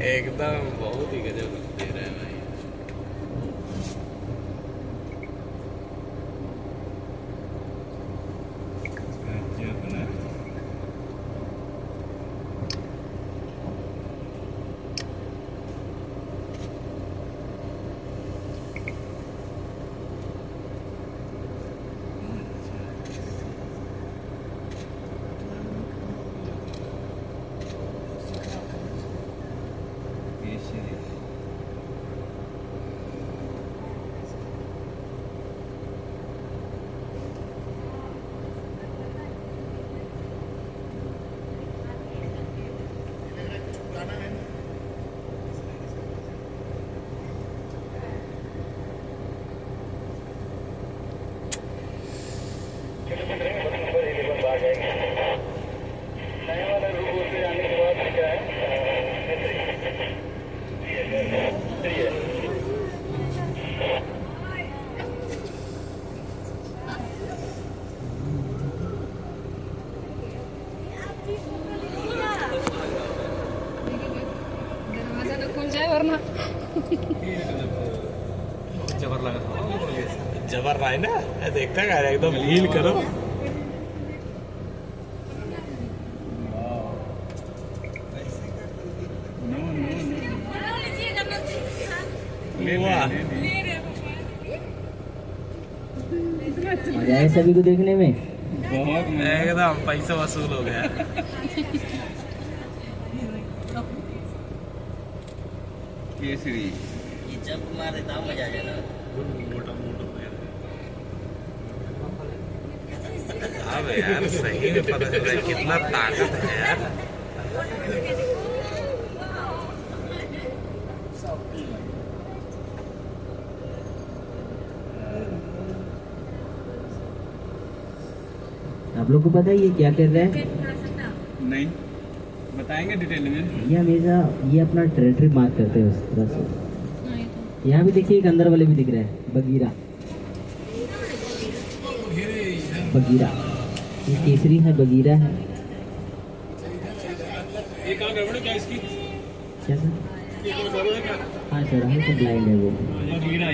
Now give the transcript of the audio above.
एकदम बहुत ही गजब दे रहा है भाई। दरवाजा तो खुल जाए वरना जबर लगा था, जबर रहा है ना, देखता है एकदम हील करो। मजा आया सभी को देखने में। एकदम पैसा वसूल हो गया। केसरी ये जंप मारे तो मजा आ जाएगा। मोटा मोटा अब यार सही में पता चल रहा है कितना ताकत है यार। आप लोग को पता है ये क्या कर रहा है? नहीं बताएंगे डिटेल में। ये हमेशा ये अपना टेरिटरी मार्क करते हैं उस तरह से। यहाँ भी देखिए एक अंदर वाले भी दिख रहा है, बगीरा। बगीरा ये केसरी है, बगीरा है। ये कहाँ गड़बड़ है क्या इसकी? क्या सर? ये कोई गड़बड़ है क्या? हाँ सर, हम तो ब्लाइंड है वो। गिरा